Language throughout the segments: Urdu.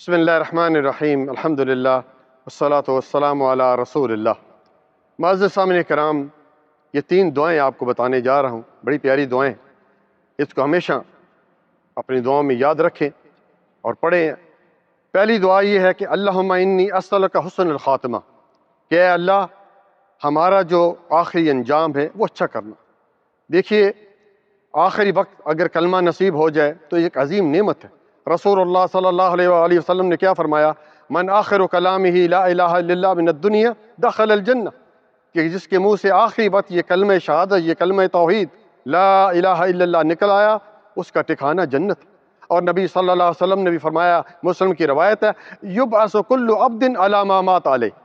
بسم اللہ الرحمن الرحیم الحمدللہ والصلاة والسلام علی رسول اللہ۔ معزز سامعین کرام، یہ 3 دعائیں آپ کو بتانے جا رہا ہوں، بڑی پیاری دعائیں، اس کو ہمیشہ اپنی دعاؤں میں یاد رکھیں اور پڑھیں۔ پہلی دعا یہ ہے کہ اللہم انی اسألک حسن الخاتمہ، کہ اے اللہ ہمارا جو آخری انجام ہے وہ اچھا کرنا۔ دیکھیے، آخری وقت اگر کلمہ نصیب ہو جائے تو ایک عظیم نعمت ہے۔ رسول اللہ صلی اللہ علیہ وآلہ وسلم نے کیا فرمایا؟ من آخر کلامہ لا الہ الا اللہ من الدنیا دخل الجنہ، کہ جس کے منہ سے آخری وقت یہ کلمہ شہادت، یہ کلمہ توحید لا الہ الا اللہ نکل آیا، اس کا ٹھکانہ جنت۔ اور نبی صلی اللہ علیہ وسلم نے بھی فرمایا، مسلم کی روایت ہے، یبعث کل عبد علی ما مات علیہ،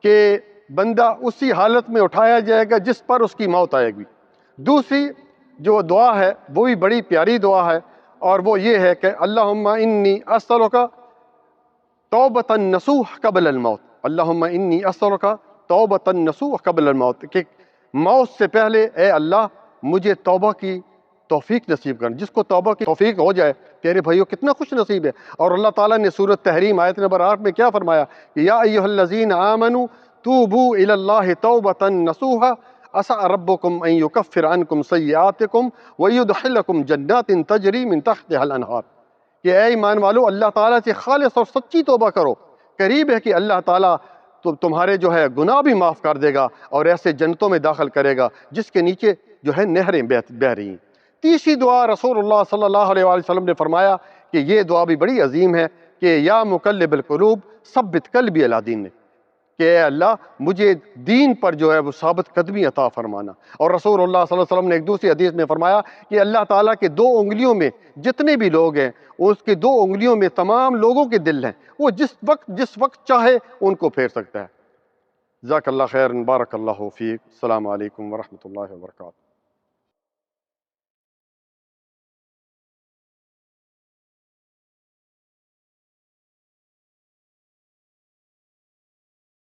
کہ بندہ اسی حالت میں اٹھایا جائے گا جس پر اس کی موت آئے گی۔ دوسری جو دعا ہے وہ بھی بڑی پیاری دعا ہے، اور وہ یہ ہے کہ اللہم انی اسألک توبۃ نصوح قبل الموت، اللہم انی اسألک توبۃ نصوح قبل الموت، کہ موت سے پہلے اے اللہ مجھے توبہ کی توفیق نصیب کرنا۔ جس کو توبہ کی توفیق ہو جائے پیارے بھائیو کتنا خوش نصیب ہے۔ اور اللہ تعالیٰ نے سورۃ تحریم آیت نمبر 8 میں کیا فرمایا کہ یا ایھا الذین آمنوا توبوا الی اللہ توبۃ نصوحا عسى ربكم ان يكفر عنكم سیئاتکم ویدخلکم جنات تجری من تحتها الانہار، کہ اے ایمان والو اللہ تعالیٰ سے خالص اور سچی توبہ کرو، قریب ہے کہ اللہ تعالیٰ تمہارے جو ہے گناہ بھی معاف کر دے گا اور ایسے جنتوں میں داخل کرے گا جس کے نیچے جو ہے نہریں بہہ رہی ہیں۔ تیسری دعا رسول اللہ صلی اللہ علیہ وآلہ وسلم نے فرمایا کہ یہ دعا بھی بڑی عظیم ہے کہ یا مقلب القلوب ثبت قلبی علی دینے، کہ اے اللہ مجھے دین پر جو ہے وہ ثابت قدمی عطا فرمانا۔ اور رسول اللہ صلی اللہ علیہ وسلم نے ایک دوسری حدیث میں فرمایا کہ اللہ تعالیٰ کے 2 انگلیوں میں جتنے بھی لوگ ہیں اس کے 2 انگلیوں میں تمام لوگوں کے دل ہیں، وہ جس وقت چاہے ان کو پھیر سکتا ہے۔ جزاک اللہ خیر، بارک اللہ فیک، السلام علیکم ورحمۃ اللہ وبرکاتہ۔